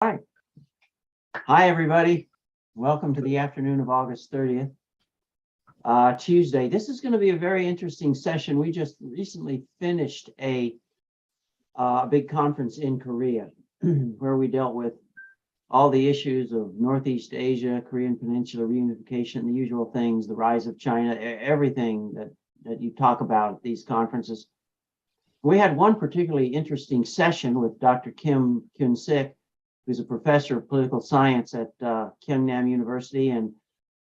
Hi. Hi, everybody. Welcome to the afternoon of August 30th, Tuesday. This is going to be a very interesting session. We just recently finished a big conference in Korea where we dealt with all the issues of Northeast Asia, Korean Peninsula, reunification, the usual things, the rise of China, everything that you talk about at these conferences. We had one particularly interesting session with Dr. Kim Kyun-sik, who's a professor of political science at Kyungnam University, and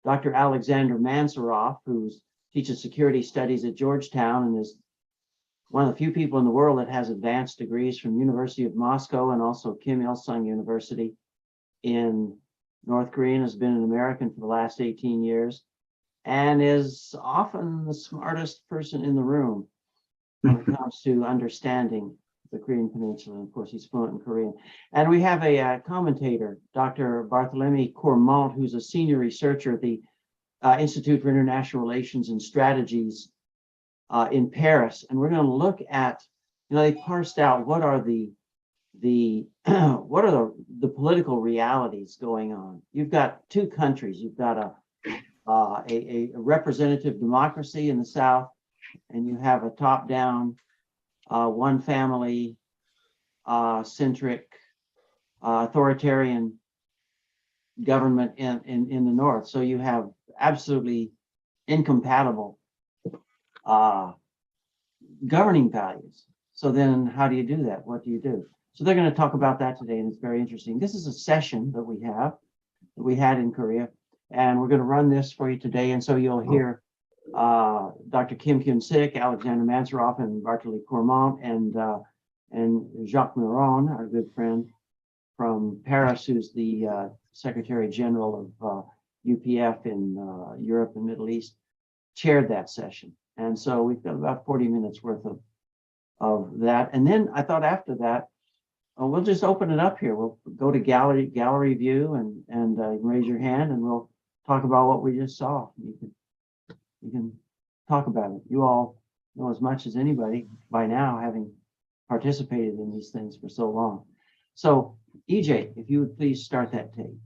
Dr. Alexander Mansourov, who teaches security studies at Georgetown and is one of the few people in the world that has advanced degrees from University of Moscow and also Kim Il-sung University in North Korea, and has been an American for the last 18 years, and is often the smartest person in the room when it comes to understanding the Korean Peninsula. And of course, he's fluent in Korean. And we have a commentator, Dr. Barthélemy Cormont, who's a senior researcher at the Institute for International Relations and Strategies in Paris. And we're going to look at, they parsed out what are the political realities going on. You've got two countries. You've got a representative democracy in the South, and you have a top-down, one family centric authoritarian government in the North. So you have absolutely incompatible governing values. So then how do you do that? What do you do? So they're going to talk about that today, and it's very interesting. This is a session that we had in Korea, and we're going to run this for you today. And so you'll hear Dr. Kim Kyun-sik, Alexander Mansourov, and Barthélemy Cormont, and Jacques Miron, our good friend from Paris, who's the Secretary General of UPF in Europe and Middle East, chaired that session. And so we've got about 40 minutes worth of that. And then I thought after that, we'll just open it up here. We'll go to gallery view and raise your hand, and we'll talk about what we just saw. You can talk about it. You all know as much as anybody by now, having participated in these things for so long. So, EJ, if you would please start that tape.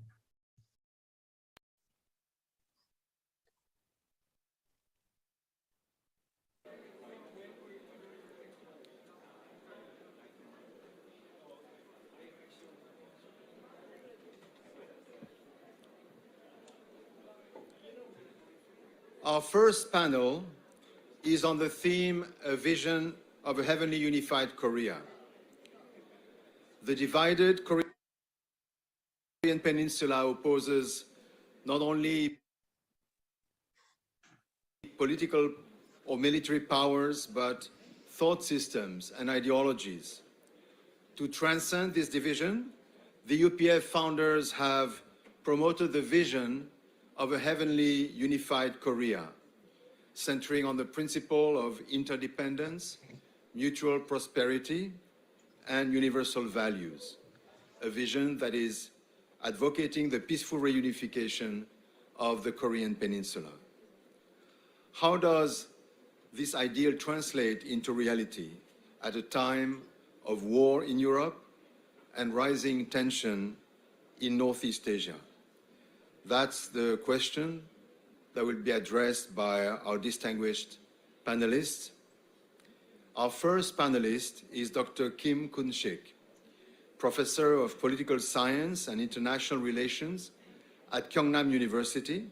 Our first panel is on the theme, A Vision of a Heavenly Unified Korea. The divided Korean Peninsula opposes not only political or military powers, but thought systems and ideologies. To transcend this division, the UPF founders have promoted the vision of a heavenly unified Korea, centering on the principle of interdependence, mutual prosperity, and universal values. A vision that is advocating the peaceful reunification of the Korean Peninsula. How does this ideal translate into reality at a time of war in Europe and rising tension in Northeast Asia? That's the question that will be addressed by our distinguished panelists. Our first panelist is Dr. Kim Kyun-sik, Professor of Political Science and International Relations at Kyungnam University.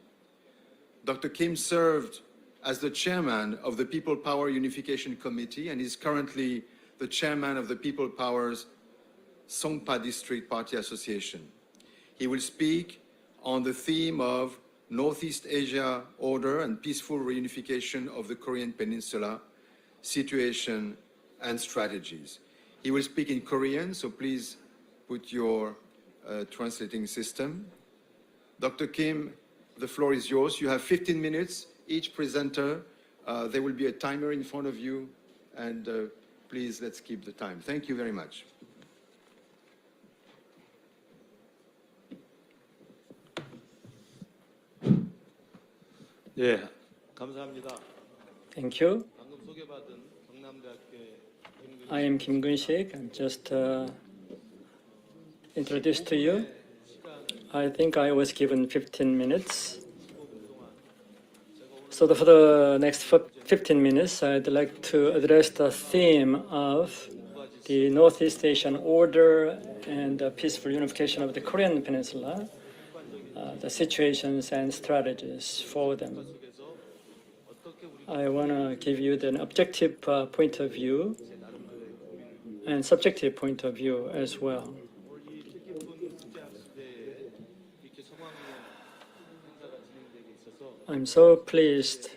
Dr. Kim served as the chairman of the People Power Unification Committee and is currently the chairman of the People Power's Songpa District Party Association. He will speak on the theme of Northeast Asia order and peaceful reunification of the Korean Peninsula, situation and strategies. He will speak in Korean, so please put your translating system. Dr. Kim, the floor is yours. You have 15 minutes, each presenter. There will be a timer in front of you, and please, let's keep the time. Thank you very much. 예, 감사합니다. Thank you. 방금 소개받은 경남대학교의 I am Kim Kyun-sik. I'm just introduce to you. I think I was given 15 minutes. So for the next 15 minutes, I'd like to address the theme of the Northeast Asian order and the peaceful unification of the Korean Peninsula, the situations and strategies for them. I want to give you an objective point of view and subjective point of view as well. I'm so pleased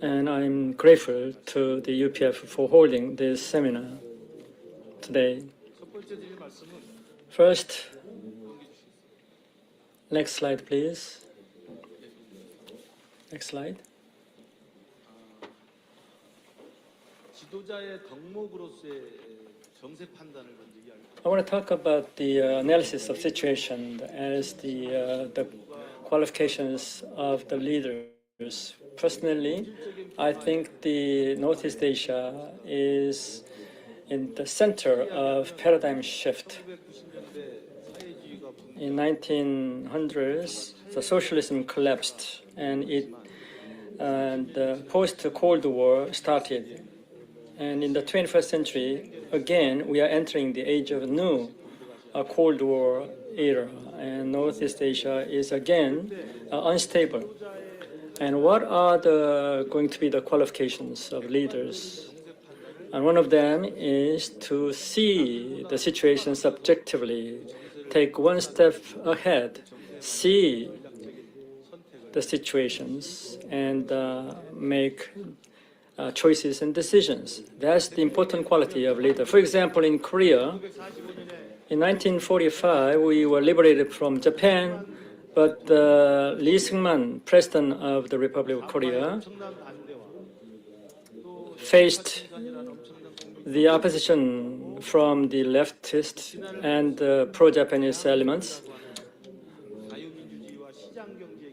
and I'm grateful to the UPF for holding this seminar today. First, next slide, please. Next slide. I want to talk about the analysis of situation as the qualifications of the leaders. Personally, I think the Northeast Asia is in the center of paradigm shift. In 1900s, the socialism collapsed and the post-Cold War started. And in the 21st century, again, we are entering the age of a new Cold War era, and Northeast Asia is again unstable. And what are going to be the qualifications of leaders? And one of them is to see the situation subjectively, take one step ahead, see the situations, and make choices and decisions. That's the important quality of leader. For example, in Korea, in 1945, we were liberated from Japan, but Lee Seung-man, president of the Republic of Korea, faced the opposition from the leftist and pro-Japanese elements.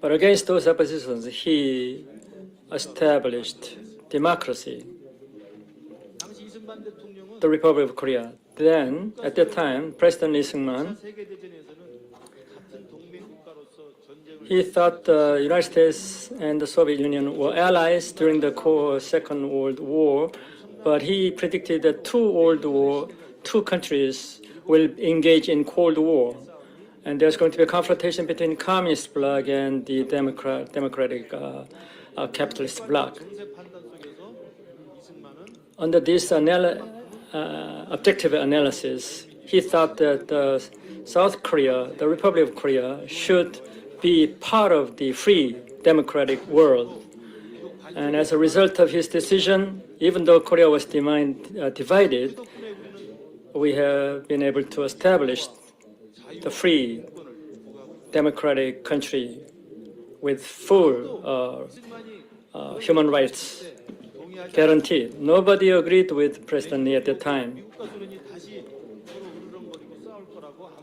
But against those oppositions, he established democracy, the Republic of Korea. Then, at that time, President Lee Seung-man, he thought the United States and the Soviet Union were allies during the Second World War, but he predicted that two countries will engage in Cold War, and there's going to be a confrontation between Communist bloc and the democratic capitalist bloc. Under this objective analysis, he thought that South Korea, the Republic of Korea, should be part of the free democratic world. And as a result of his decision, even though Korea was divided, we have been able to establish the free democratic country with full human rights guaranteed. Nobody agreed with President Lee at the time.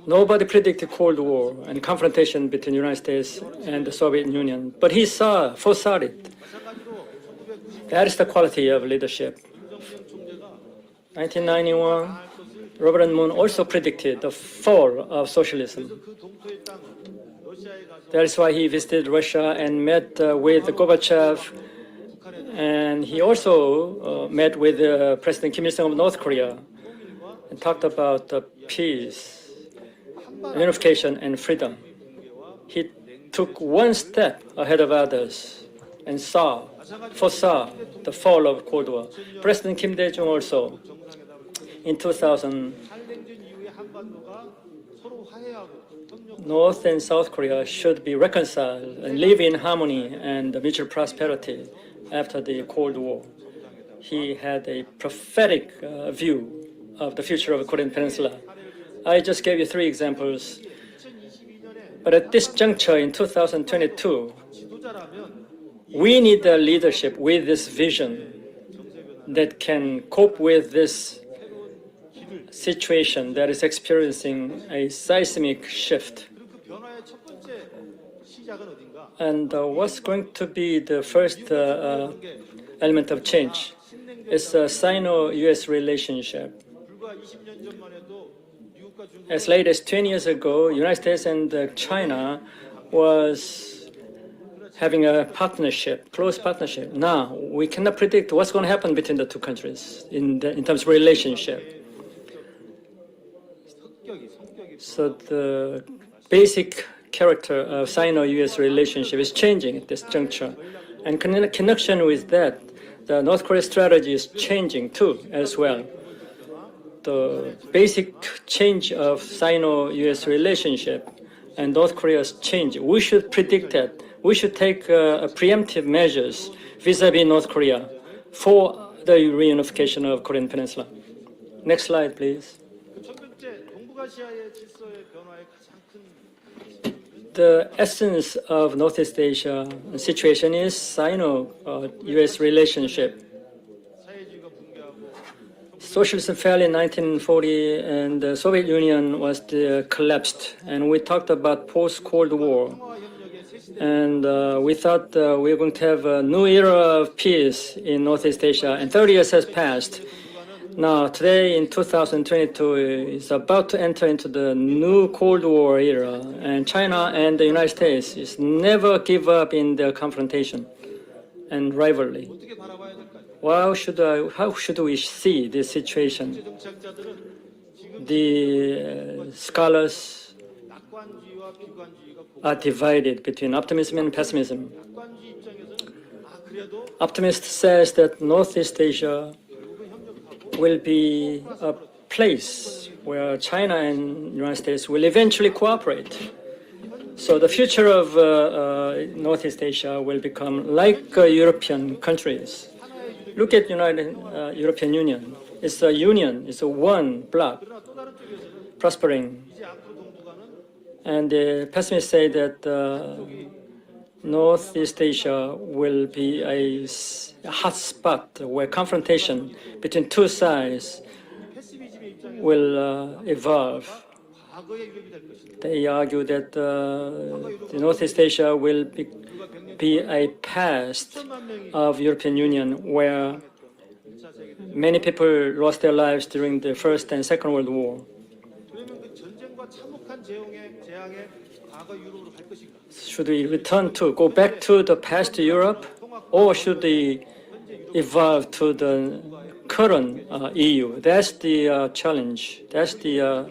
Nobody predicted Cold War and confrontation between the United States and the Soviet Union, but he foresaw it. That is the quality of leadership. 1991, Robert Moon also predicted the fall of socialism. That is why he visited Russia and met with Gorbachev, and he also met with President Kim Il-sung of North Korea and talked about peace, unification, and freedom. He took one step ahead of others and foresaw the fall of Cold War. President Kim Dae-jung also, in 2000, North and South Korea should be reconciled and live in harmony and mutual prosperity after the Cold War. He had a prophetic view of the future of the Korean Peninsula. I just gave you 3 examples. But at this juncture in 2022, we need a leadership with this vision that can cope with this situation that is experiencing a seismic shift. And what's going to be the first element of change? It's a Sino-US relationship. as late as 20 years ago, United States and China was having a partnership, close partnership. Now, we cannot predict what's going to happen between the two countries in terms of relationship. So the basic character of Sino-US relationship is changing at this juncture. And in connection with that, the North Korea strategy is changing too, as well. The basic change of Sino-US relationship and North Korea's change, we should predict that. We should take preemptive measures vis-a-vis North Korea for the reunification of Korean Peninsula. Next slide, please. The essence of Northeast Asia situation is Sino-US relationship. Socialism fell in 1940 and the Soviet Union was collapsed, and we talked about post-Cold War. And we thought we were going to have a new era of peace in Northeast Asia, and 30 years has passed. Now, today in 2022, is about to enter into the new Cold War era, and China and the United States is never give up in their confrontation and rivalry. How should we see this situation? The scholars are divided between optimism and pessimism. Optimist says that Northeast Asia will be a place where China and the United States will eventually cooperate. So the future of Northeast Asia will become like European countries. Look at European Union. It's a union. It's a one bloc prospering. And the pessimists say that Northeast Asia will be a hot spot where confrontation between two sides will evolve. They argue that the Northeast Asia will be a past of European Union where many people lost their lives during the First and Second World War. Should we go back to the past Europe, or should we evolve to the current EU? That's the challenge. That's the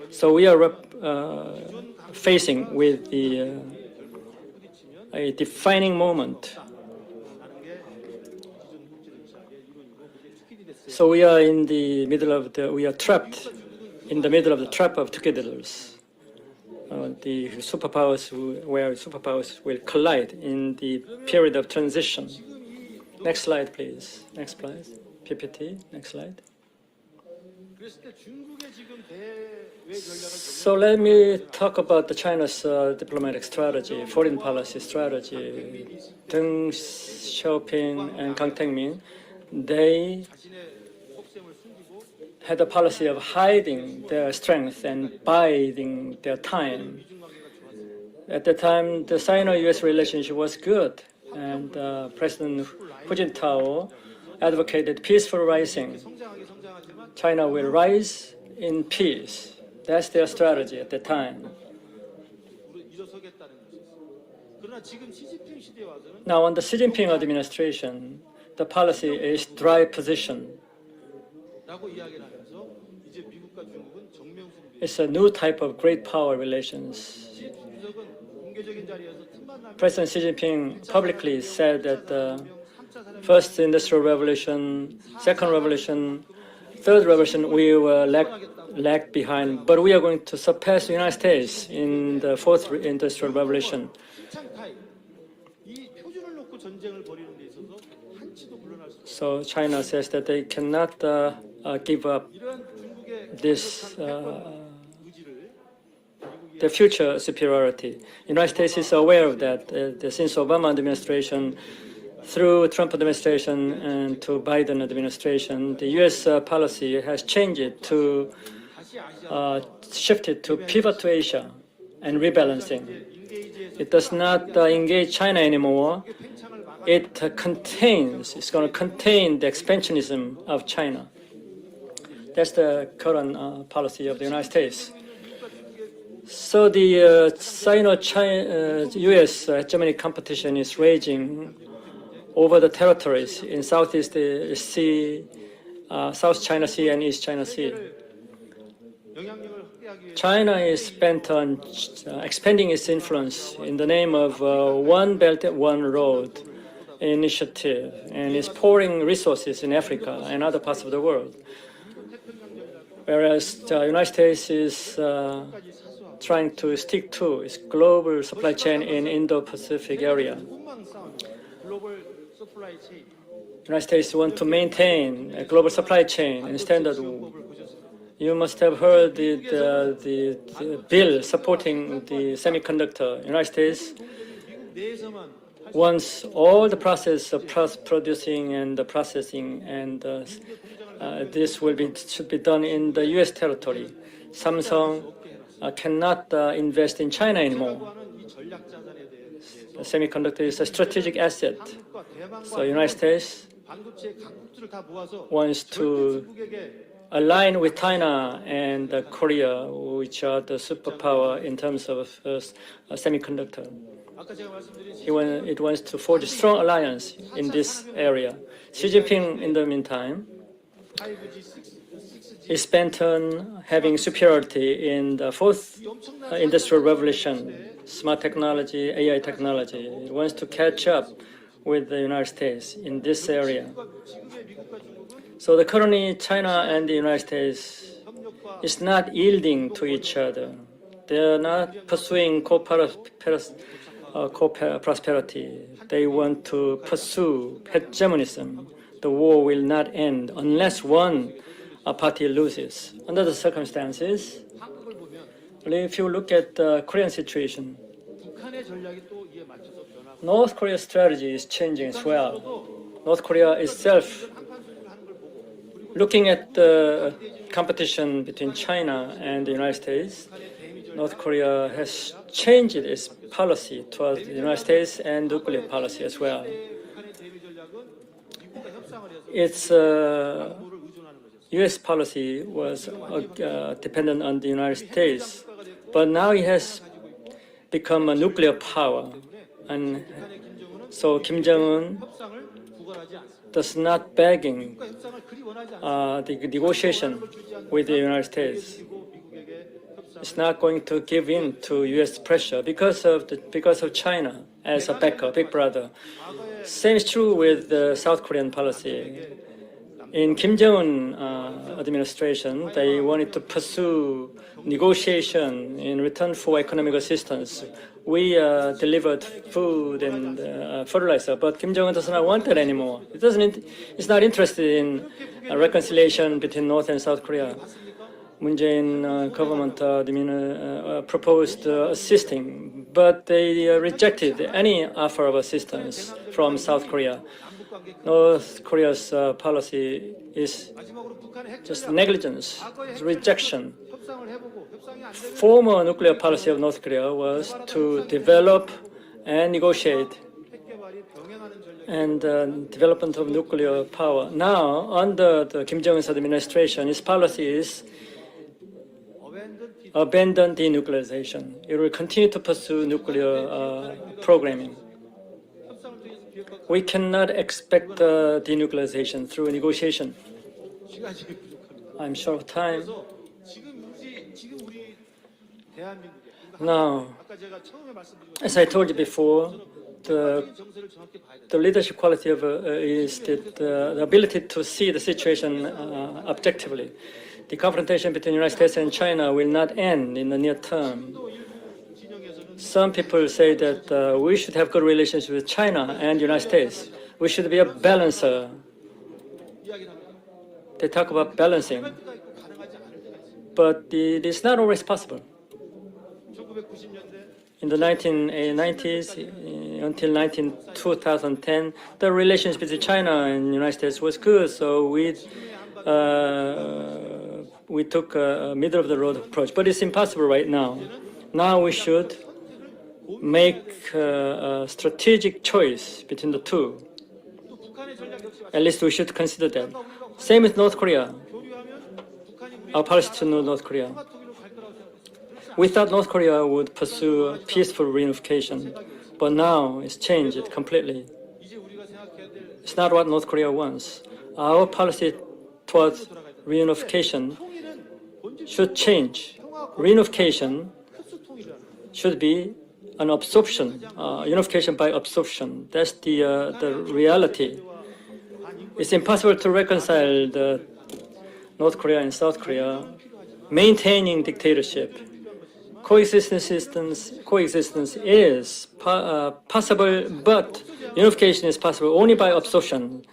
so we are facing with a defining moment. So we are in the middle of we are trapped in the middle of the trap of togetherness. The superpowers will collide in the period of transition. Next slide, please. Next slide. PPT. Next slide. So let me talk about China's diplomatic strategy, foreign policy strategy. Deng Xiaoping and Kang Tae-min, they had a policy of hiding their strength and biding their time. At the time, the Sino-US relationship was good, and President Hu Jintao advocated peaceful rising. China will rise in peace. That's their strategy at the time. Now, under Xi Jinping administration, the policy is dry position. It's a new type of great power relations. President Xi Jinping publicly said that the first industrial revolution, second revolution, third revolution, we were lag behind, but we are going to surpass the United States in the fourth industrial revolution. So China says that they cannot give up this the future superiority. United States is aware of that. Since Obama administration, through Trump administration and to Biden administration, the U.S. Policy has changed to shifted to pivot to Asia and rebalancing. It does not engage China anymore. It's going to contain the expansionism of China. That's the current policy of the United States. So the Sino-U.S. Germany competition is raging over the territories in Southeast Sea, South China Sea, and East China Sea. China is bent on expanding its influence in the name of One Belt, One Road initiative, and is pouring resources in Africa and other parts of the world. Whereas the United States is trying to stick to its global supply chain in Indo-Pacific area. United States want to maintain a global supply chain instead of. You must have heard the bill supporting the semiconductor. United States wants all the process of producing and the processing, and this should be done in the U.S. territory. Samsung cannot invest in China anymore. The semiconductor is a strategic asset. So United States wants to align with China and Korea, which are the superpower in terms of semiconductor. It wants to forge a strong alliance in this area. Xi Jinping, in the meantime, is bent on having superiority in the fourth industrial revolution, smart technology, AI technology. It wants to catch up with the United States in this area. So currently, China and the United States is not yielding to each other. They are not pursuing co-prosperity. They want to pursue hegemonism. The war will not end unless one party loses. Under the circumstances, if you look at the Korean situation, North Korea's strategy is changing as well. North Korea itself, looking at the competition between China and the United States, North Korea has changed its policy towards the United States and nuclear policy as well. Its U.S. policy was dependent on the United States, but now it has become a nuclear power, and so Kim Jong-un does not begging the negotiation with the United States. It's not going to give in to U.S. pressure because of China as a backer, big brother. Same is true with the South Korean policy. In Kim Jong-un administration, they wanted to pursue negotiation in return for economic assistance. We delivered food and fertilizer, but Kim Jong-un does not want that anymore. It's not interested in reconciliation between North and South Korea. Moon Jae-in government proposed assisting, but they rejected any offer of assistance from South Korea. North Korea's policy is just negligence, rejection. Former nuclear policy of North Korea was to develop and negotiate and development of nuclear power. Now, under the Kim Jong-un's administration, its policy is abandon denuclearization. It will continue to pursue nuclear programming. We cannot expect denuclearization through negotiation. I'm short of time. Now, as I told you before, the leadership quality of is the ability to see the situation objectively. The confrontation between the United States and China will not end in the near term. Some people say that we should have good relations with China and the United States. We should be a balancer. They talk about balancing, but it is not always possible. In the 1990s until 2010, the relations between China and the United States was good, so we took a middle-of-the-road approach. But it's impossible right now. Now we should make a strategic choice between the two. At least we should consider that. Same with North Korea. our policy to North Korea. We thought North Korea would pursue peaceful reunification, but now it's changed completely. It's not what North Korea wants. Our policy towards reunification should change. Reunification should be an absorption, unification by absorption. That's the reality. It's impossible to reconcile the North Korea and South Korea maintaining dictatorship. Coexistence is possible, but unification is possible only by absorption.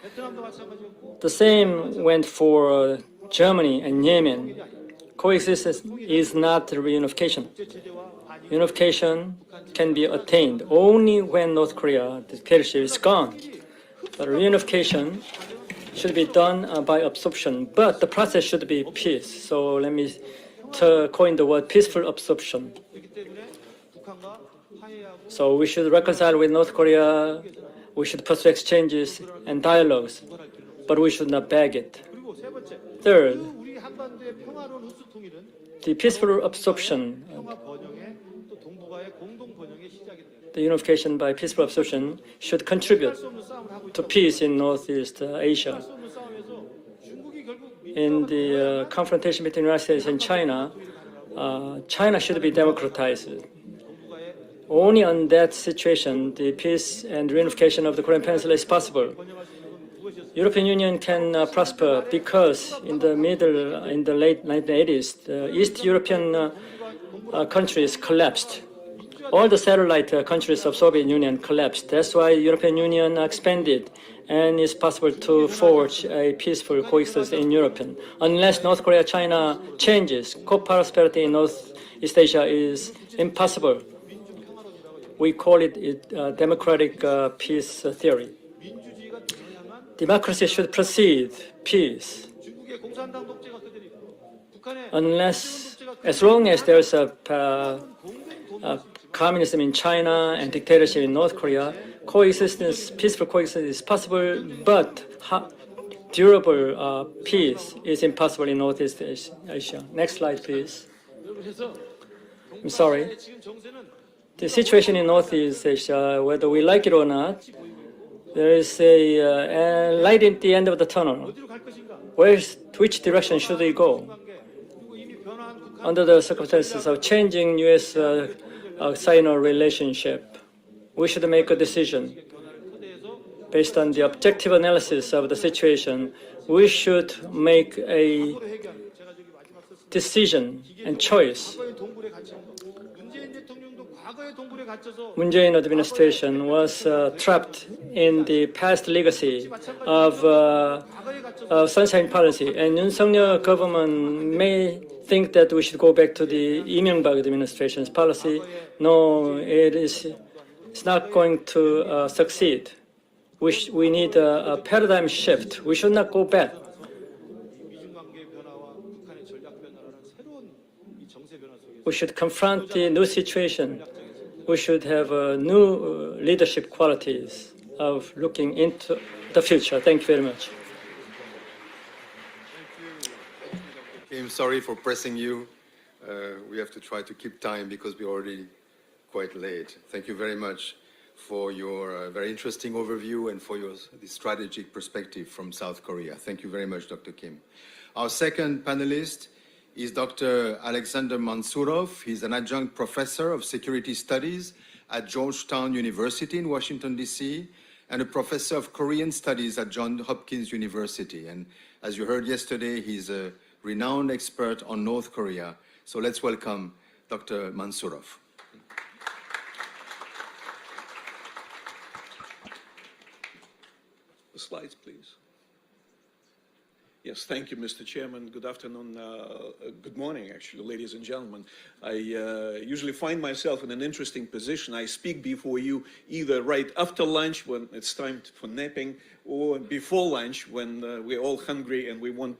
The same went for Germany and Yemen. Coexistence is not reunification. Unification can be attained only when North Korea dictatorship is gone. But reunification should be done by absorption, but the process should be peace. So let me coin the word peaceful absorption. So we should reconcile with North Korea, we should pursue exchanges and dialogues, but we should not beg it. Third, the peaceful absorption, the unification by peaceful absorption should contribute to peace in Northeast Asia. In the confrontation between the United States and China, China should be democratized. Only on that situation, the peace and reunification of the Korean Peninsula is possible. European Union can prosper because in the late 1980s, the East European countries collapsed. All the satellite countries of Soviet Union collapsed. That's why European Union expanded, and it's possible to forge a peaceful coexistence in Europe. Unless North Korea, China changes, co-prosperity in Northeast Asia is impossible. We call it democratic peace theory. Democracy should precede peace. As long as there's a communism in China and dictatorship in North Korea, coexistence, peaceful coexistence is possible, but durable peace is impossible in Northeast Asia. Next slide, please. I'm sorry. The situation in Northeast Asia, whether we like it or not, there is a light at the end of the tunnel. Which direction should we go? Under the circumstances of changing U.S.-China relationship, we should make a decision. Based on the objective analysis of the situation, we should make a decision and choice. Moon Jae-in administration was trapped in the past legacy of sunshine policy, and Yoon Suk-yeol government may think that we should go back to the Lee Myung-bak administration's policy. No, it's not going to succeed. We need a paradigm shift. We should not go back. We should confront the new situation. We should have new leadership qualities of looking into the future. Thank you very much. I'm sorry for pressing you. We have to try to keep time because we're already quite late. Thank you very much for your very interesting overview and for your strategic perspective from South Korea. Thank you very much, Dr. Kim. Our second panelist is Dr. Alexander Mansourov. He's an adjunct professor of security studies at Georgetown University in Washington, D.C., and a professor of Korean studies at Johns Hopkins University. And as you heard yesterday, he's a renowned expert on North Korea. So let's welcome Dr. Mansourov. The slides, please. Yes, thank you, Mr. Chairman. Good afternoon, good morning, actually, ladies and gentlemen. I usually find myself in an interesting position. I speak before you either right after lunch when it's time for napping, or before lunch when we're all hungry and we want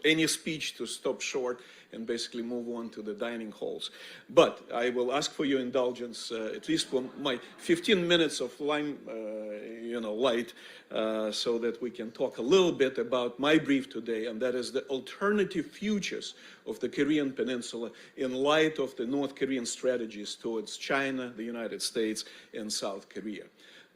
any speech to stop short and basically move on to the dining halls. But I will ask for your indulgence, at least for my 15 minutes of light, so that we can talk a little bit about my brief today, and that is the alternative futures of the Korean Peninsula in light of the North Korean strategies towards China, the United States, and South Korea.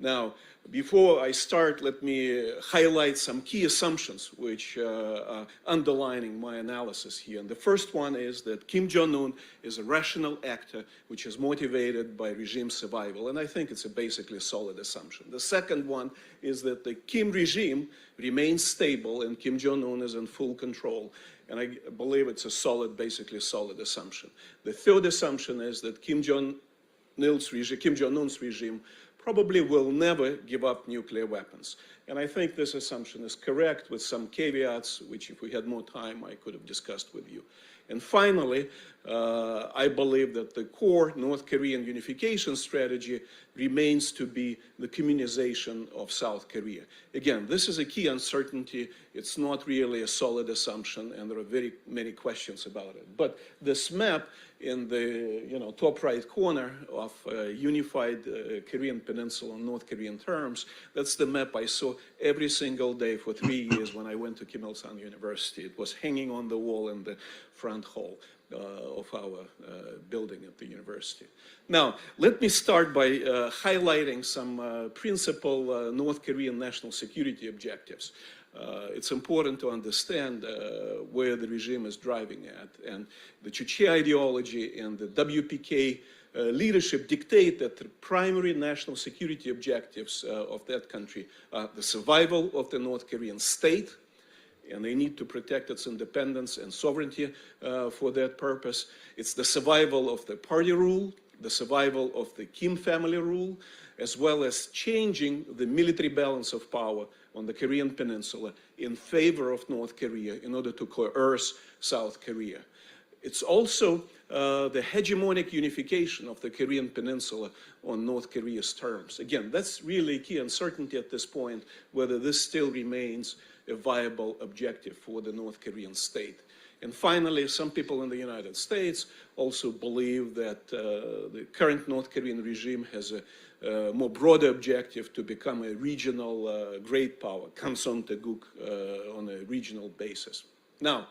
Now, before I start, let me highlight some key assumptions which are underlining my analysis here. And the first one is that Kim Jong-un is a rational actor which is motivated by regime survival. And I think it's a basically solid assumption. The second one is that the Kim regime remains stable and Kim Jong-un is in full control. And I believe it's a solid, basically solid assumption. The third assumption is that Kim Jong-un's regime probably will never give up nuclear weapons. And I think this assumption is correct with some caveats, which if we had more time, I could have discussed with you. And finally, I believe that the core North Korean unification strategy remains to be the communization of South Korea. Again, this is a key uncertainty. It's not really a solid assumption, and there are very many questions about it. But this map in the top right corner of unified Korean Peninsula on North Korean terms, that's the map I saw every single day for 3 years when I went to Kim Il-sung University. It was hanging on the wall in the front hall of our building at the university. Now, let me start by highlighting some principal North Korean national security objectives. It's important to understand where the regime is driving at. And the Juche ideology and the WPK leadership dictate that the primary national security objectives of that country are the survival of the North Korean state, and they need to protect its independence and sovereignty for that purpose. It's the survival of the party rule, the survival of the Kim family rule, as well as changing the military balance of power on the Korean Peninsula in favor of North Korea in order to coerce South Korea. It's also the hegemonic unification of the Korean Peninsula on North Korea's terms. Again, that's really a key uncertainty at this point, whether this still remains a viable objective for the North Korean state. And finally, some people in the United States also believe that the current North Korean regime has a more broader objective to become a regional great power, Kamson-Teguk, on a regional basis. Now,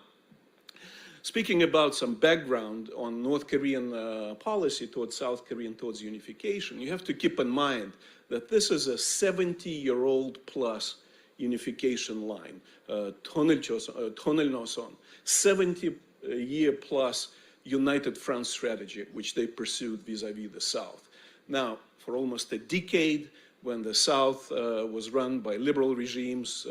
speaking about some background on North Korean policy towards South Korea and towards unification, you have to keep in mind that this is a 70-year-old plus unification line, Tonel-Noson, 70-year plus united front strategy, which they pursued vis-a-vis the South. Now, for almost a decade, when the South was run by liberal regimes,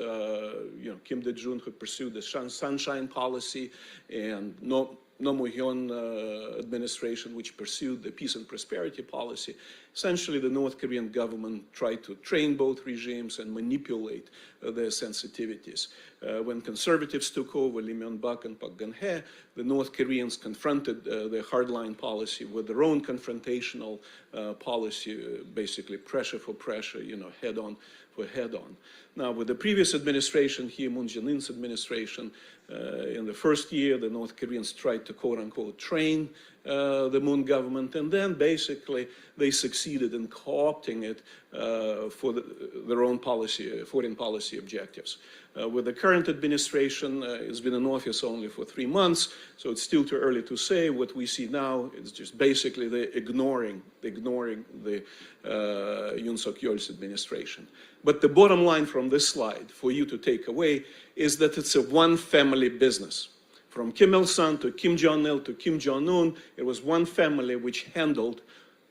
Kim Dae-jun, who pursued the Sunshine Policy, and Roh Moo-hyun administration, which pursued the peace and prosperity policy. Essentially, the North Korean government tried to train both regimes and manipulate their sensitivities. When conservatives took over, Lee Myung-bak and Park Geun-hye, the North Koreans confronted their hardline policy with their own confrontational policy, basically pressure for pressure, head on for head on. Now, with the previous administration here, Moon Jae-in's administration, in the first year, the North Koreans tried to quote-unquote train the Moon government, and then basically they succeeded in co-opting it for their own policy, foreign policy objectives. With the current administration, it's been in office only for 3 months, so it's still too early to say. What we see now is just basically the ignoring the Yoon Suk-yeol's administration. But the bottom line from this slide for you to take away is that it's a one-family business. From Kim Il-sung to Kim Jong-il to Kim Jong-un, it was one family which handled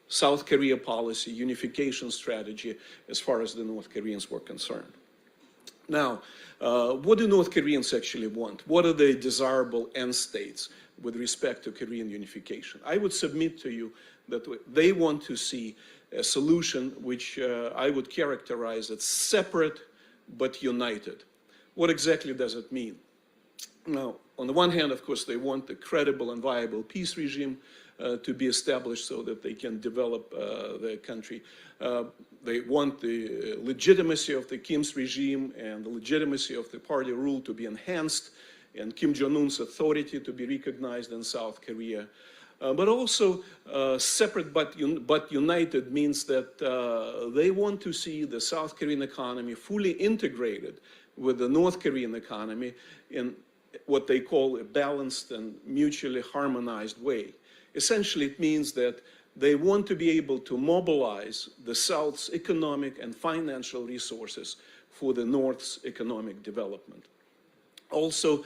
South Korea policy, unification strategy, as far as the North Koreans were concerned. Now, what do North Koreans actually want? What are the desirable end states with respect to Korean unification? I would submit to you that they want to see a solution which I would characterize as separate but united. What exactly does it mean? Now, on the one hand, of course, they want a credible and viable peace regime to be established so that they can develop their country. They want the legitimacy of the Kim's regime and the legitimacy of the party rule to be enhanced. and Kim Jong-un's authority to be recognized in South Korea. But also separate but united means that they want to see the South Korean economy fully integrated with the North Korean economy in what they call a balanced and mutually harmonized way. Essentially, it means that they want to be able to mobilize the South's economic and financial resources for the North's economic development. Also,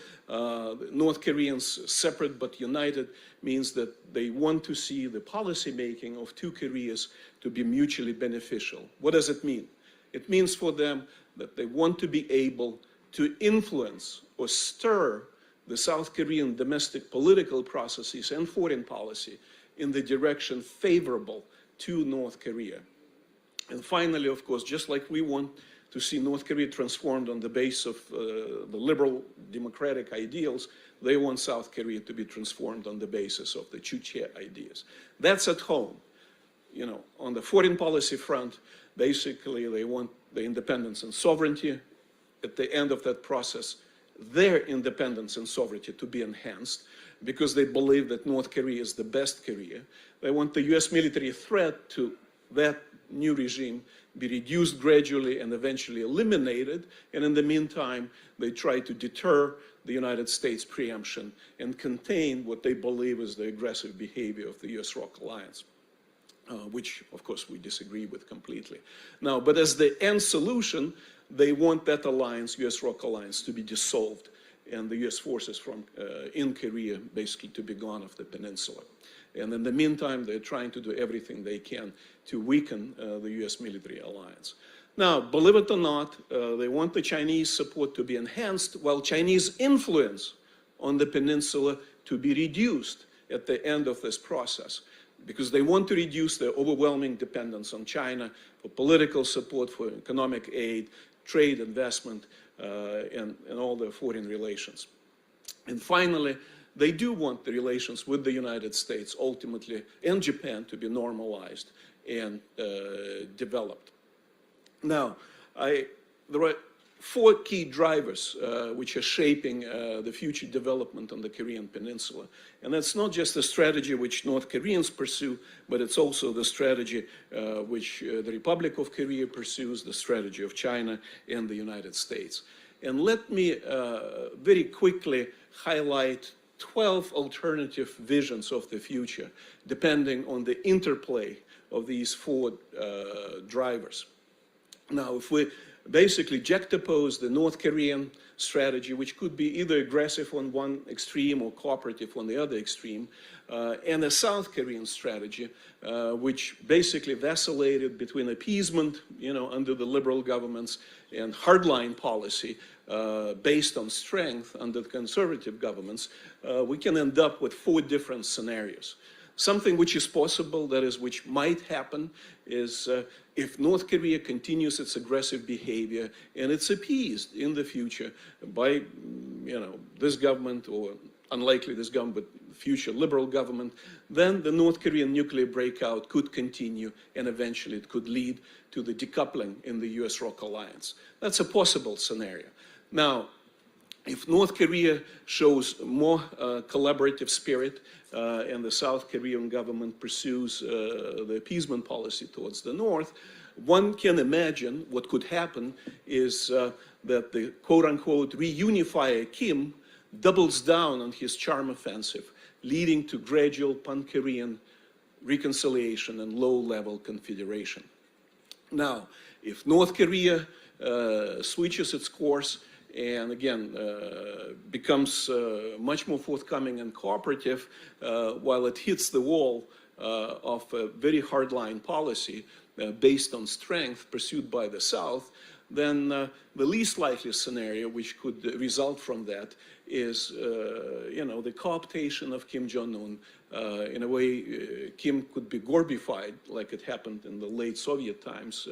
North Koreans, separate but united, means that they want to see the policy making of two Koreas to be mutually beneficial. What does it mean? It means for them that they want to be able to influence or stir the South Korean domestic political processes and foreign policy in the direction favorable to North Korea. And finally, of course, just like we want to see North Korea transformed on the base of the liberal democratic ideals, they want South Korea to be transformed on the basis of the Chuche ideas. That's at home. You know, on the foreign policy front, basically they want the independence and sovereignty. At the end of that process, their independence and sovereignty to be enhanced because they believe that North Korea is the best Korea. They want the US military threat to that new regime be reduced gradually and eventually eliminated. And in the meantime, they try to deter the United States preemption and contain what they believe is the aggressive behavior of the US-ROC alliance, which, of course, we disagree with completely. Now, but as the end solution, they want that alliance, US-ROC alliance, to be dissolved and the US forces from in Korea basically to be gone off the peninsula. And in the meantime, they're trying to do everything they can to weaken the US military alliance. Now, believe it or not, they want the Chinese support to be enhanced while Chinese influence on the peninsula to be reduced at the end of this process, because they want to reduce their overwhelming dependence on China for political support, for economic aid, trade, investment, and all their foreign relations. And finally, they do want the relations with the United States ultimately and Japan to be normalized and developed. Now, there are four key drivers which are shaping the future development on the Korean Peninsula. And that's not just the strategy which North Koreans pursue, but it's also the strategy which the Republic of Korea pursues, the strategy of China and the United States. And let me very quickly highlight 12 alternative visions of the future, depending on the interplay of these four drivers. Now, if we basically juxtapose the North Korean strategy, which could be either aggressive on one extreme or cooperative on the other extreme, and a South Korean strategy, which basically vacillated between appeasement, under the liberal governments and hardline policy based on strength under the conservative governments, we can end up with four different scenarios. Something which is possible, that is, which might happen, is if North Korea continues its aggressive behavior and it's appeased in the future by, this government, or unlikely this government, but future liberal government, then the North Korean nuclear breakout could continue and eventually it could lead to the decoupling in the US-ROC alliance. That's a possible scenario. Now, if North Korea shows more collaborative spirit and the South Korean government pursues the appeasement policy towards the North, one can imagine what could happen is that the quote-unquote reunifier Kim doubles down on his charm offensive, leading to gradual pan-Korean reconciliation and low-level confederation. Now, if North Korea switches its course and again becomes much more forthcoming and cooperative while it hits the wall of a very hardline policy based on strength pursued by the South, then the least likely scenario which could result from that is, the cooptation of Kim Jong-un. In a way, Kim could be Gorbified, like it happened in the late Soviet times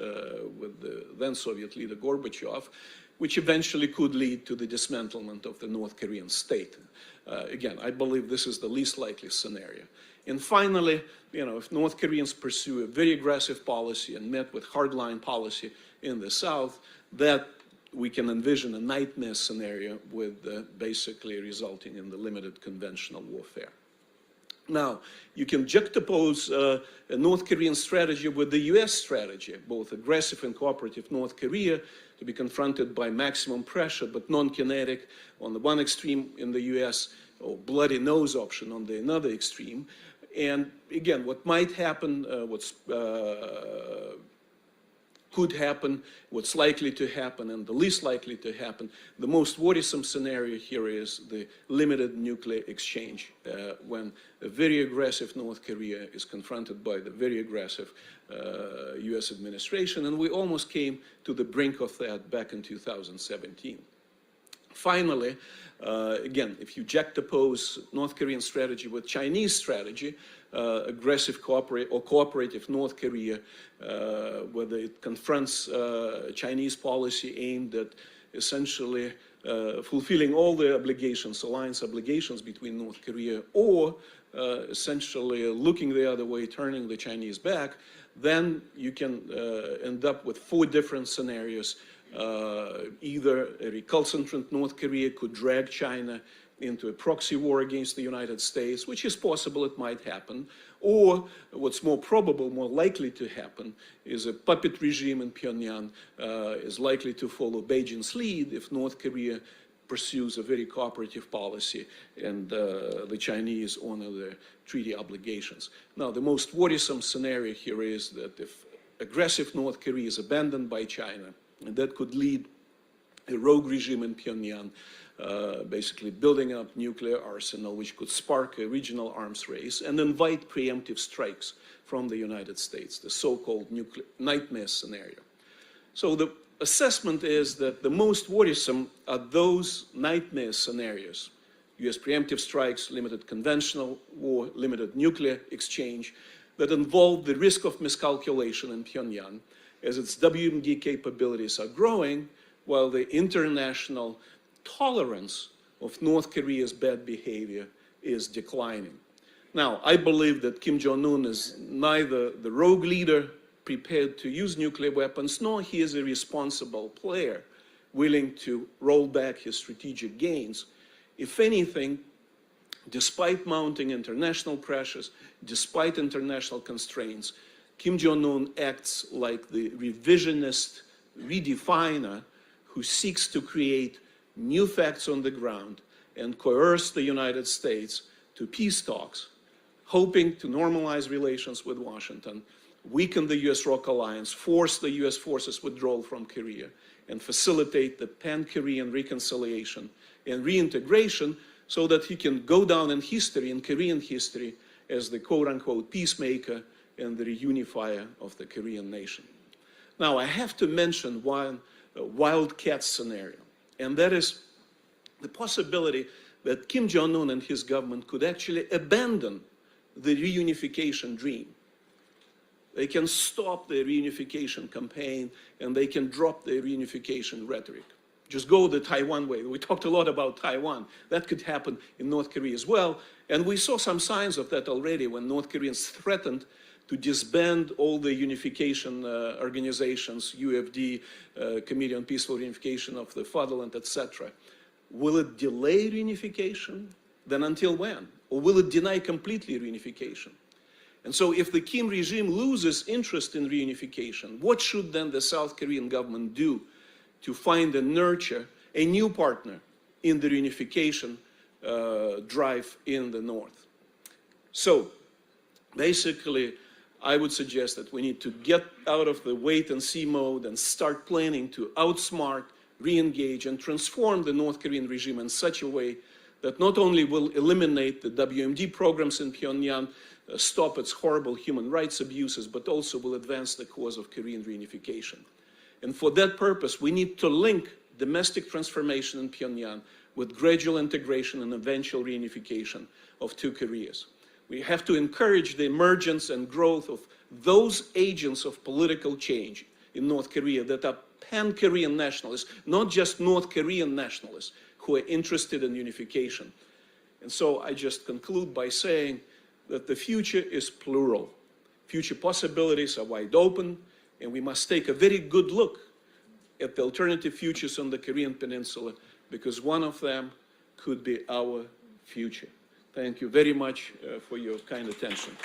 with the then Soviet leader Gorbachev, which eventually could lead to the dismantlement of the North Korean state. Again, I believe this is the least likely scenario. And finally, if North Koreans pursue a very aggressive policy and met with hardline policy in the South, that we can envision a nightmare scenario with basically resulting in the limited conventional warfare. Now, you can juxtapose a North Korean strategy with the US strategy, both aggressive and cooperative North Korea to be confronted by maximum pressure but non-kinetic on the one extreme in the US, or bloody nose option on the another extreme. And again, what might happen, could happen, what's likely to happen, and the least likely to happen. The most worrisome scenario here is the limited nuclear exchange, when a very aggressive North Korea is confronted by the very aggressive US administration, and we almost came to the brink of that back in 2017. Finally, again, if you juxtapose North Korean strategy with Chinese strategy, aggressive cooperative North Korea, whether it confronts Chinese policy aimed at essentially fulfilling all the obligations, alliance obligations between North Korea, or essentially looking the other way, turning the Chinese back, then you can end up with 4 different scenarios. Either a recalcitrant North Korea could drag China into a proxy war against the United States, which is possible, it might happen, or what's more probable, more likely to happen, is a puppet regime in Pyongyang is likely to follow Beijing's lead if North Korea pursues a very cooperative policy and the Chinese honor their treaty obligations. Now, the most worrisome scenario here is that if aggressive North Korea is abandoned by China, and that could lead a rogue regime in Pyongyang, basically building up nuclear arsenal, which could spark a regional arms race and invite preemptive strikes from the United States, the so-called nightmare scenario. So the assessment is that the most worrisome are those nightmare scenarios: US preemptive strikes, limited conventional war, limited nuclear exchange, that involve the risk of miscalculation in Pyongyang, as its WMD capabilities are growing, while the international tolerance of North Korea's bad behavior is declining. Now, I believe that Kim Jong-un is neither the rogue leader prepared to use nuclear weapons, nor he is a responsible player willing to roll back his strategic gains. If anything, despite mounting international pressures, despite international constraints, Kim Jong-un acts like the revisionist redefiner who seeks to create new facts on the ground and coerce the United States to peace talks, hoping to normalize relations with Washington, weaken the US-ROC alliance, force the US forces withdrawal from Korea, and facilitate the pan-Korean reconciliation and reintegration so that he can go down in history, in Korean history, as the quote-unquote peacemaker and the reunifier of the Korean nation. Now, I have to mention one wildcat scenario, and that is the possibility that Kim Jong-un and his government could actually abandon the reunification dream. They can stop the reunification campaign and they can drop the reunification rhetoric. Just go the Taiwan way. We talked a lot about Taiwan. That could happen in North Korea as well. And we saw some signs of that already when North Koreans threatened to disband all the unification organizations, UFD, Committee on Peaceful Reunification of the Fatherland, etc. Will it delay reunification? Then until when? Or will it deny completely reunification? And so if the Kim regime loses interest in reunification, what should then the South Korean government do to find and nurture a new partner in the reunification drive in the North? So basically, I would suggest that we need to get out of the wait-and-see mode and start planning to outsmart, re-engage, and transform the North Korean regime in such a way that not only will eliminate the WMD programs in Pyongyang, stop its horrible human rights abuses, but also will advance the cause of Korean reunification. And for that purpose, we need to link domestic transformation in Pyongyang with gradual integration and eventual reunification of two Koreas. We have to encourage the emergence and growth of those agents of political change in North Korea that are pan-Korean nationalists, not just North Korean nationalists who are interested in unification. And so I just conclude by saying that the future is plural. Future possibilities are wide open, and we must take a very good look at the alternative futures on the Korean Peninsula, because one of them could be our future. Thank you very much for your kind attention.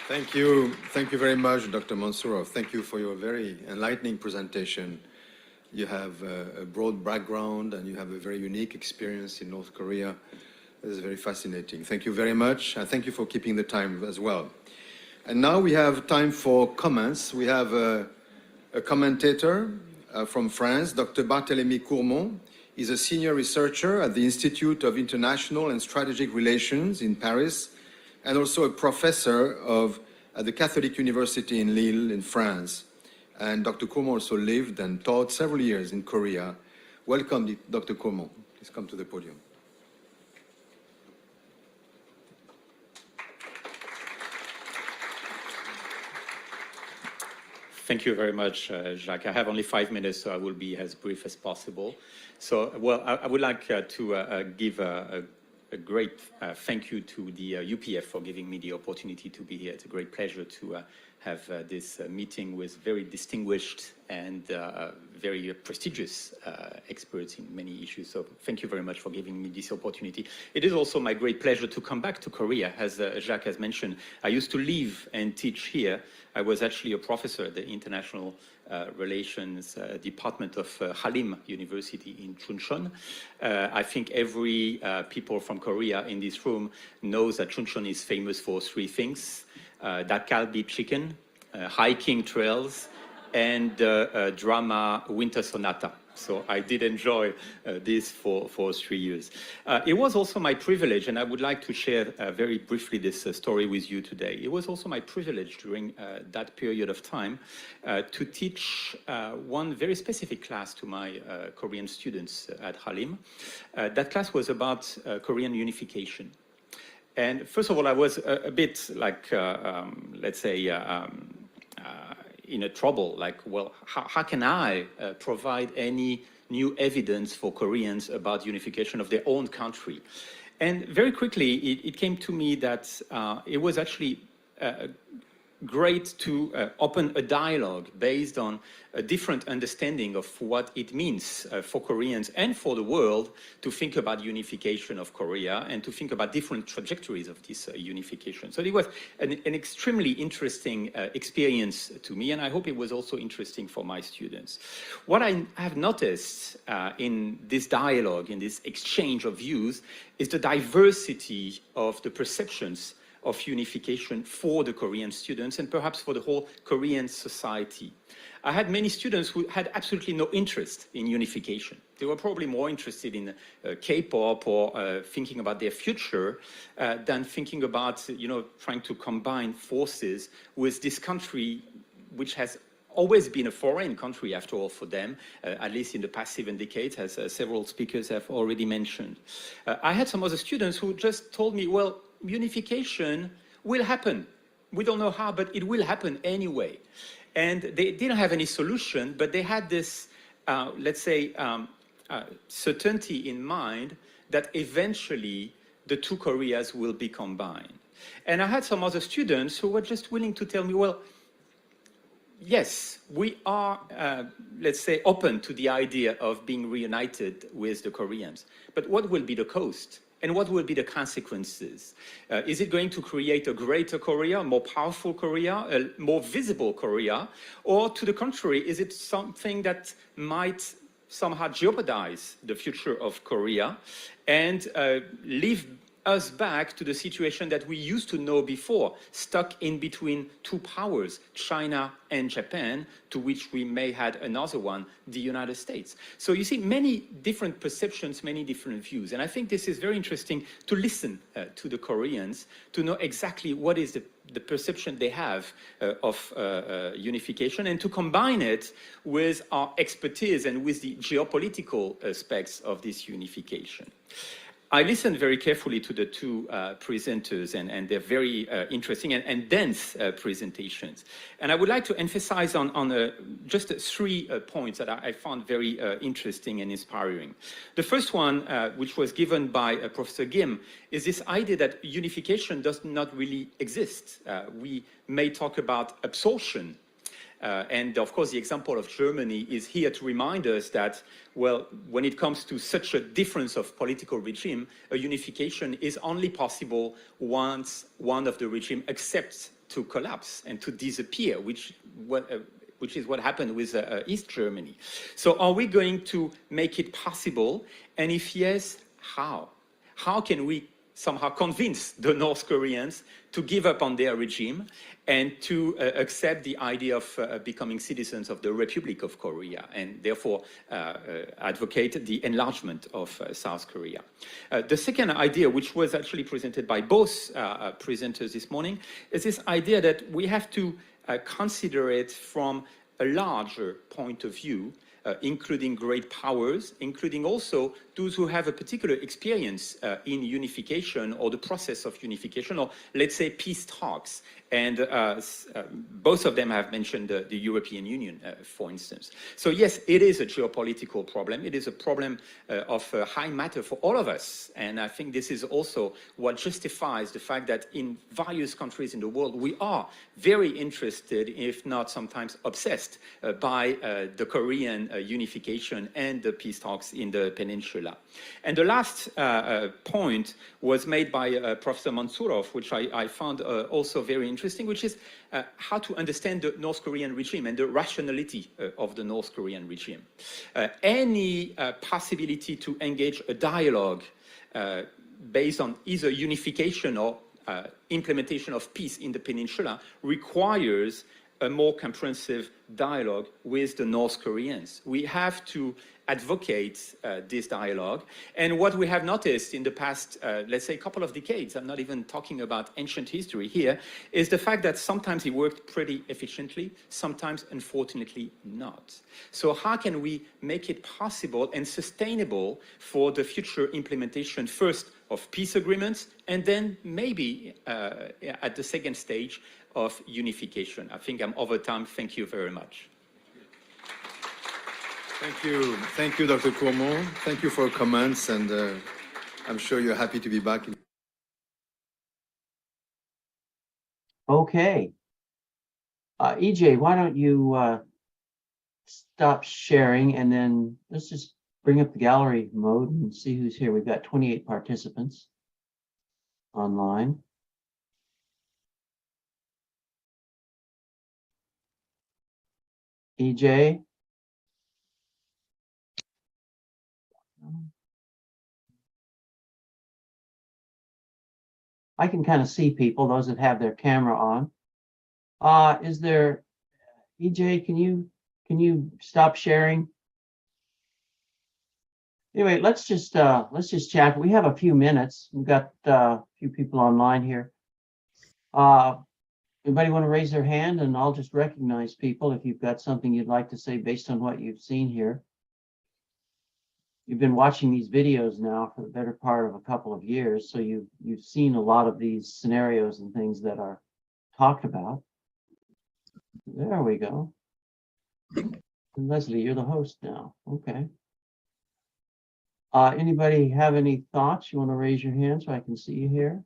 Thank you. Thank you very much, Dr. Mansourov. Thank you for your very enlightening presentation. You have a broad background and you have a very unique experience in North Korea. This is very fascinating. Thank you very much. And thank you for keeping the time as well. And now we have time for comments. We have a commentator from France, Dr. Barthélemy Courmont. He's a senior researcher at the Institute of International and Strategic Relations in Paris, and also a professor at the Catholic University in Lille in France. And Dr. Courmont also lived and taught several years in Korea. Welcome, Dr. Courmont. Please come to the podium. Thank you very much, Jacques. I have only 5 minutes, so I will be as brief as possible. So, well, I would like to give a great thank you to the UPF for giving me the opportunity to be here. It's a great pleasure to have this meeting with very distinguished and very prestigious experts in many issues. So thank you very much for giving me this opportunity. It is also my great pleasure to come back to Korea. As Jacques has mentioned, I used to live and teach here. I was actually a professor at the International Relations Department of Halim University in Chuncheon. I think every people from Korea in this room knows that Chuncheon is famous for 3 things: dak-galbi chicken, hiking trails, and drama Winter Sonata. So I did enjoy this for 3 years. It was also my privilege, and I would like to share very briefly this story with you today. It was also my privilege during that period of time to teach one very specific class to my Korean students at Halim. That class was about Korean unification. And first of all, I was a bit like, let's say, in a trouble, like, well, how can I provide any new evidence for Koreans about unification of their own country? And very quickly, it came to me that it was actually great to open a dialogue based on a different understanding of what it means for Koreans and for the world to think about unification of Korea and to think about different trajectories of this unification. So it was an extremely interesting experience to me, and I hope it was also interesting for my students. What I have noticed in this dialogue, in this exchange of views, is the diversity of the perceptions of unification for the Korean students and perhaps for the whole Korean society. I had many students who had absolutely no interest in unification. They were probably more interested in K-pop or thinking about their future than thinking about, you know, trying to combine forces with this country, which has always been a foreign country, after all, for them, at least in the past 7 decades, as several speakers have already mentioned. I had some other students who just told me, well, unification will happen. We don't know how, but it will happen anyway. And they didn't have any solution, but they had this, let's say, certainty in mind that eventually the 2 Koreas will be combined. And I had some other students who were just willing to tell me, well, yes, we are, let's say, open to the idea of being reunited with the Koreans. But what will be the cost? And what will be the consequences? Is it going to create a greater Korea, a more powerful Korea, a more visible Korea? Or to the contrary, is it something that might somehow jeopardize the future of Korea and leave us back to the situation that we used to know before, stuck in between 2 powers, China and Japan, to which we may add another one, the United States. So you see many different perceptions, many different views. And I think this is very interesting to listen to the Koreans, to know exactly what is the perception they have of unification, and to combine it with our expertise and with the geopolitical aspects of this unification. I listened very carefully to the 2 presenters, and they're very interesting and dense presentations. And I would like to emphasize on just 3 points that I found very interesting and inspiring. The first one, which was given by Professor Kim, is this idea that unification does not really exist. We may talk about absorption, And of course, the example of Germany is here to remind us that, well, when it comes to such a difference of political regime, a unification is only possible once one of the regime accepts to collapse and to disappear, which is what happened with East Germany. So are we going to make it possible? And if yes, how? How can we somehow convince the North Koreans to give up on their regime and to accept the idea of becoming citizens of the Republic of Korea, and therefore advocate the enlargement of South Korea? The second idea, which was actually presented by both presenters this morning, is this idea that we have to consider it from a larger point of view, including great powers, including also those who have a particular experience in unification or the process of unification, or let's say peace talks. And both of them have mentioned the European Union, for instance. So yes, it is a geopolitical problem. It is a problem of high matter for all of us. And I think this is also what justifies the fact that in various countries in the world, we are very interested, if not sometimes obsessed, by the Korean unification and the peace talks in the peninsula. And the last point was made by Professor Mansourov, which I found also very interesting, which is how to understand the North Korean regime and the rationality of the North Korean regime. Any possibility to engage a dialogue based on either unification or implementation of peace in the peninsula requires a more comprehensive dialogue with the North Koreans. We have to advocate this dialogue. And what we have noticed in the past, let's say, couple of decades, I'm not even talking about ancient history here, is the fact that sometimes it worked pretty efficiently, sometimes, unfortunately, not. So how can we make it possible and sustainable for the future implementation, first, of peace agreements, and then maybe at the second stage of unification? I think I'm over time. Thank you very much. Thank you, Dr. Cuomo. Thank you for your comments, and I'm sure you're happy to be back. Okay. EJ, why don't you stop sharing, and then let's just bring up the gallery mode and see who's here. We've got 28 participants online. EJ? I can kind of see people, those that have their camera on. Is there, EJ, can you stop sharing? Anyway, let's just chat. We have a few minutes. We've got a few people online here. Anybody want to raise their hand, and I'll just recognize people if you've got something you'd like to say based on what you've seen here. You've been watching these videos now for the better part of a couple of years, so you've seen a lot of these scenarios and things that are talked about. There we go. And Leslie, you're the host now. Okay. Anybody have any thoughts? You want to raise your hand so I can see you here?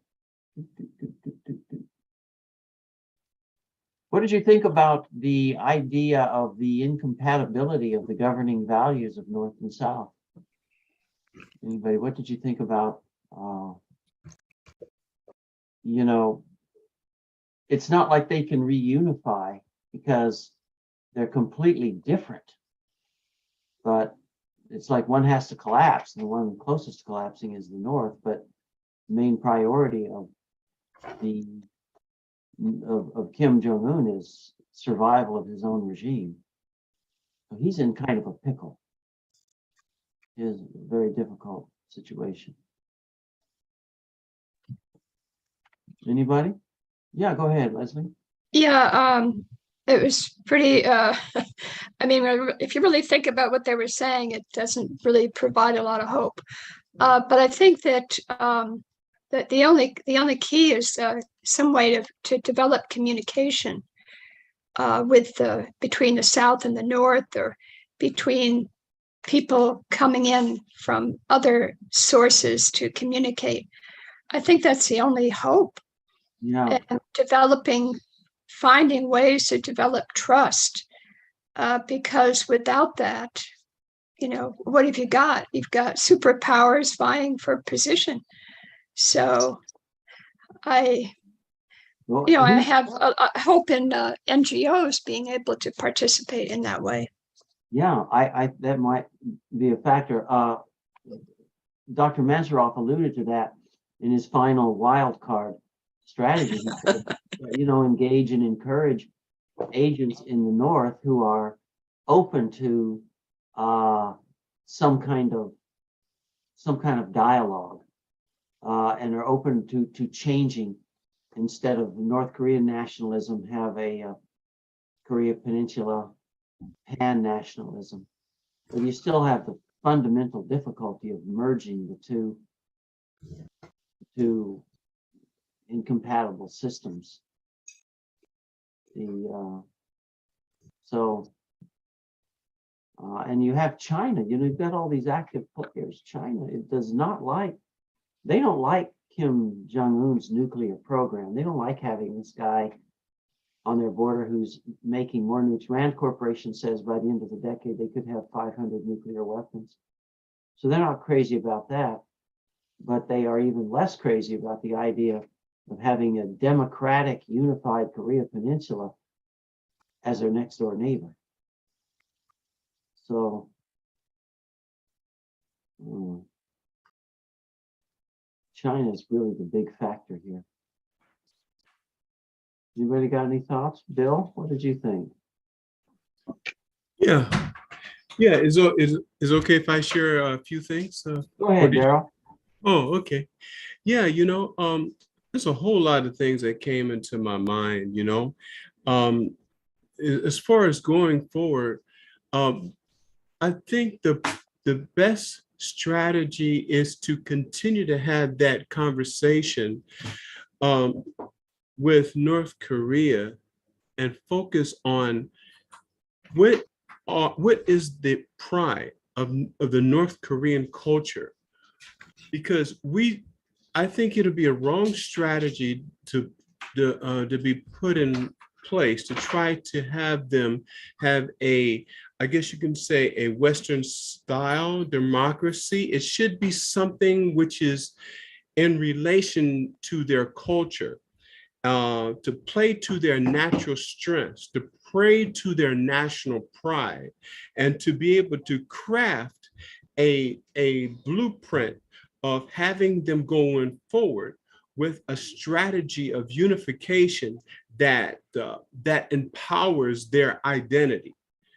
What did you think about the idea of the incompatibility of the governing values of North and South? Anybody, what did you think about, you know, it's not like they can reunify because they're completely different, but it's like one has to collapse, and the one closest to collapsing is the North, but the main priority of Kim Jong-un is survival of his own regime. So he's in kind of a pickle. It is a very difficult situation. Anybody? Yeah, go ahead, Leslie. Yeah, it was pretty, I mean, if you really think about what they were saying, it doesn't really provide a lot of hope. But I think that that the only key is some way to develop communication between the South and the North, or between people coming in from other sources to communicate. I think that's the only hope. Yeah. And developing finding ways to develop trust, because without that, what have you got? You've got superpowers vying for position. So I have a hope in NGOs being able to participate in that way. Yeah, I that might be a factor. Dr. Mansourov alluded to that in his final wild card strategy. He said, engage and encourage agents in the North who are open to some kind of dialogue and are open to changing. Instead of North Korean nationalism, have a Korea Peninsula pan-nationalism. But you still have the fundamental difficulty of merging the two incompatible systems. And you have China. You've got all these active players. China, they don't like Kim Jong-un's nuclear program. They don't like having this guy on their border who's making more nukes. Rand Corporation says by the end of the decade, they could have 500 nuclear weapons. So they're not crazy about that, but they are even less crazy about the idea of having a democratic, unified Korea Peninsula as their next door neighbor. So, China is really the big factor here. Anybody got any thoughts? Bill, what did you think? Yeah, is okay if I share a few things? Go ahead, Daryl. Oh, okay. Yeah, there's a whole lot of things that came into my mind, as far as going forward, I think the best strategy is to continue to have that conversation with North Korea and focus on what is the pride of the North Korean culture, because I think it'll be a wrong strategy to be put in place to try to have them have I guess you can say, a Western style democracy. It should be something which is in relation to their culture, to play to their natural strengths, to play to their national pride, and to be able to craft a blueprint of having them going forward with a strategy of unification that empowers their identity,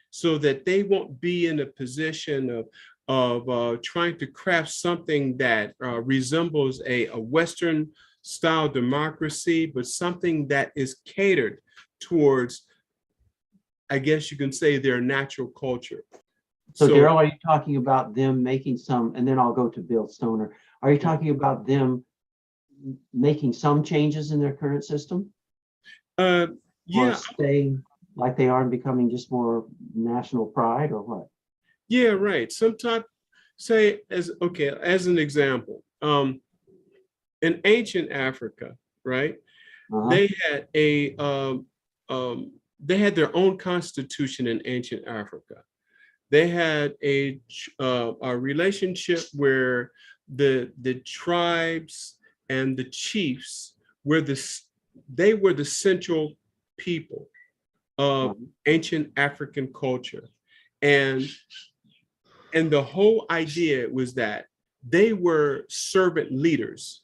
so that they won't be in a position of trying to craft something that resembles a Western style democracy, but something that is catered towards, I guess you can say, their natural culture. So Daryl, are you talking about them making some, and then I'll go to Bill Stoner. Are you talking about them making some changes in their current system? Yeah. Or staying like they are and becoming just more national pride, or what? Yeah, right. Sometimes, say, as an example, in ancient Africa, right? They had they had their own constitution in ancient Africa. They had a relationship where the tribes and the chiefs were they were the central people of ancient African culture, and the whole idea was that they were servant leaders,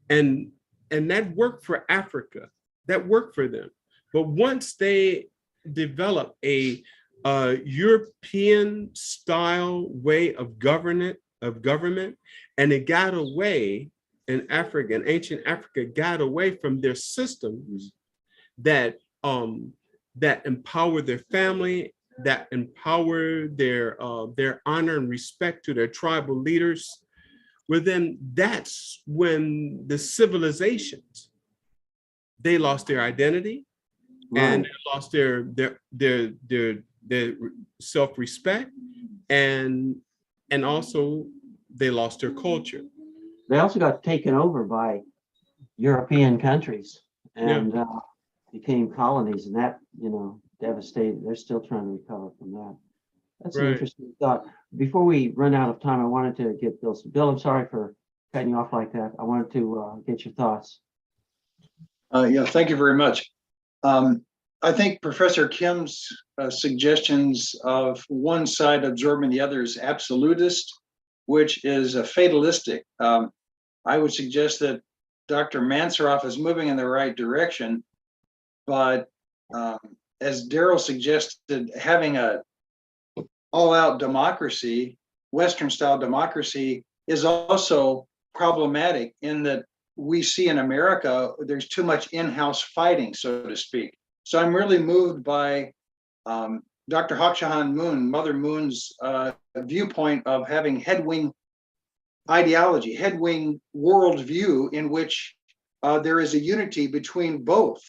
and that worked for Africa. That worked for them. But once they developed a European style way of government, and it got away in Africa, and ancient Africa got away from their systems that empower their family, that empower their honor and respect to their tribal leaders. Well, then that's when the civilizations, they lost their identity, and they lost their self-respect, and also they lost their culture. They also got taken over by European countries, and became colonies, and that, devastated. They're still trying to recover from that. That's an Right. interesting thought. Before we run out of time, I wanted to get Bill. Bill, I'm sorry for cutting you off like that. I wanted to get your thoughts. Yeah, thank you very much. I think Professor Kim's suggestions of one side absorbing the other is absolutist, which is fatalistic. I would suggest that Dr. Mansourov is moving in the right direction, but as Daryl suggested, having a all-out democracy, Western-style democracy, is also problematic in that we see in America, there's too much in-house fighting, so to speak. So I'm really moved by Dr. Hokshahan Moon, Mother Moon's viewpoint of having headwing ideology, headwing worldview in which there is a unity between both,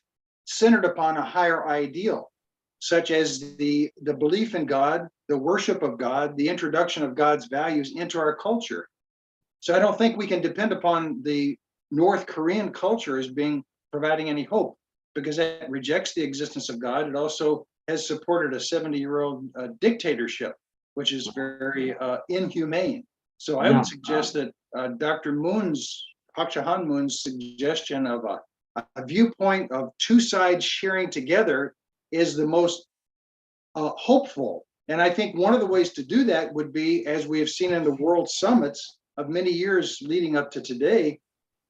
centered upon a higher ideal, such as the belief in God, the worship of God, the introduction of God's values into our culture. So I don't think we can depend upon the North Korean culture as providing any hope, because that rejects the existence of God. It also has supported a 70-year-old dictatorship, which is very inhumane. So I would suggest that Dr. Hokshahan Moon's suggestion of a viewpoint of two sides sharing together is the most hopeful. And I think one of the ways to do that would be, as we have seen in the world summits of many years leading up to today,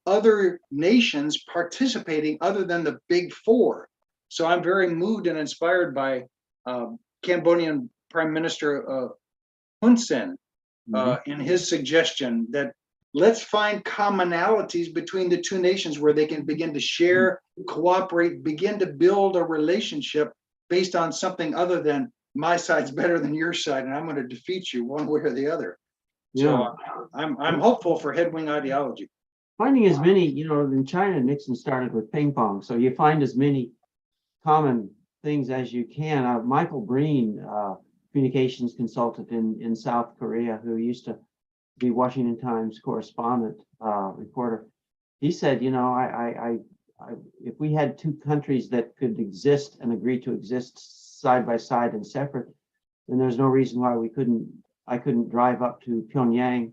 other nations participating other than the big four. So I'm very moved and inspired by Cambodian Prime Minister Hun Sen in his suggestion that let's find commonalities between the two nations where they can begin to share, cooperate, begin to build a relationship based on something other than my side's better than your side, and I'm going to defeat you one way or the other. So I'm hopeful for headwing ideology. Finding as many, in China, Nixon started with ping pong. So you find as many common things as you can. Michael Breen, communications consultant in South Korea, who used to be Washington Times correspondent, reporter, he said, if we had two countries that could exist and agree to exist side by side and separate, then there's no reason why I couldn't drive up to Pyongyang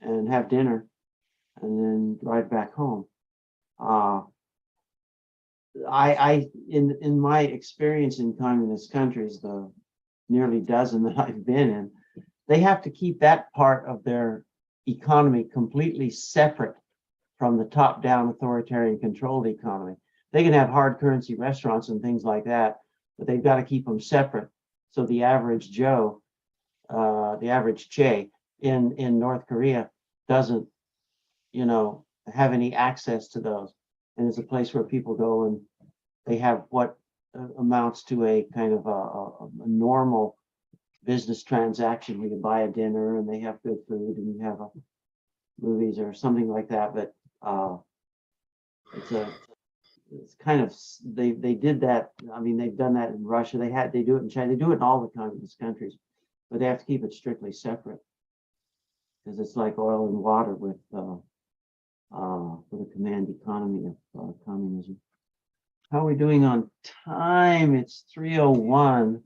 and have dinner and then drive back home. In my experience in communist countries, the nearly dozen that I've been in, they have to keep that part of their economy completely separate from the top-down authoritarian controlled economy. They can have hard currency restaurants and things like that, but they've got to keep them separate. So the average Joe, the average Che in North Korea doesn't, have any access to those. And it's a place where people go and they have what amounts to a kind of a normal business transaction where you buy a dinner and they have good food and you have movies or something like that. But it's kind of, they did that. I mean, they've done that in Russia. They do it in China. They do it in all the communist countries, but they have to keep it strictly separate because it's like oil and water with the command economy of communism. How are we doing on time? It's 3:01.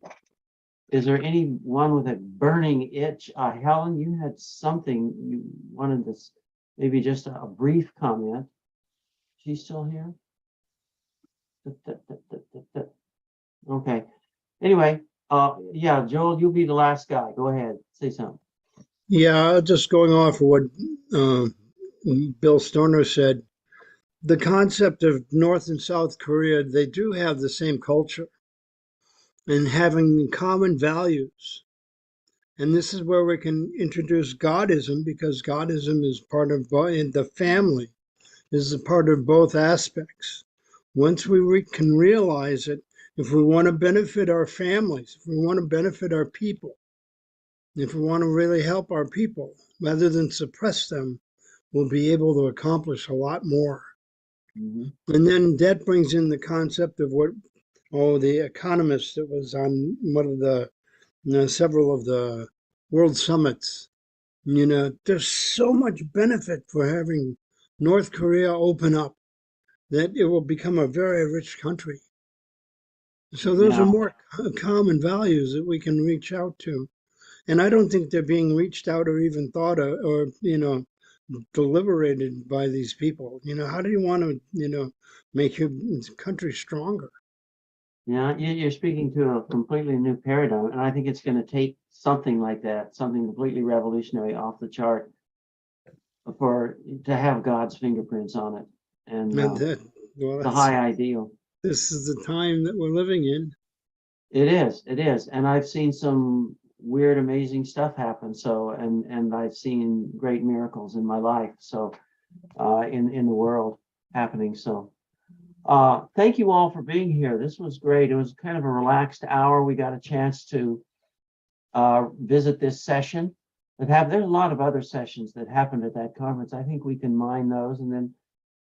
Is there anyone with a burning itch? Helen, you had something you wanted to, maybe just a brief comment. She's still here? Okay. Anyway, yeah, Joel, you'll be the last guy. Go ahead, say something. Yeah, just going off of what Bill Stoner said, the concept of North and South Korea, they do have the same culture and having common values. And this is where we can introduce Godism, because Godism is part of the family, is a part of both aspects. Once we can realize it, if we want to benefit our families, if we want to benefit our people, if we want to really help our people, rather than suppress them, we'll be able to accomplish a lot more. Mm-hmm. And then that brings in the concept of what, the economist that was on one of the, several of the world summits. There's so much benefit for having North Korea open up. that it will become a very rich country. So those Yeah. are more common values that we can reach out to. And I don't think they're being reached out or even thought of or, deliberated by these people. How do you want to, make your country stronger? Yeah, you're speaking to a completely new paradigm, and I think it's going to take something like that, something completely revolutionary off the chart to have God's fingerprints on it and And well, the high ideal. this is the time that we're living in. It is. And I've seen some weird, amazing stuff happen. So, and I've seen great miracles in my life. So, in the world happening. So, thank you all for being here. This was great. It was kind of a relaxed hour. We got a chance to visit this session. There's a lot of other sessions that happened at that conference. I think we can mine those and then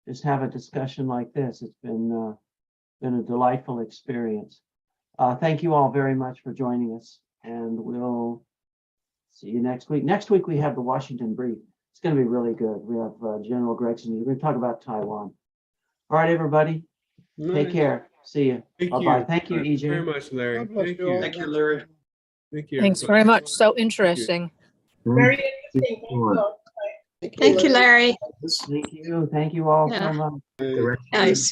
just have a discussion like this. It's been a delightful experience. Thank you all very much for joining us, and we'll see you next week. Next week we have the Washington Brief. It's going to be really good. We have General Gregson. We're going to talk about Taiwan. All right, everybody. Take care. See you. Bye-bye. Thank you, EJ. Very much, Larry. God bless Thank you all. you. Thank you, Larry. Thank you. Thanks everybody. very much. So interesting. Very interesting. Thank you, Larry. Thank you all Yeah. so much. Uh, Nice.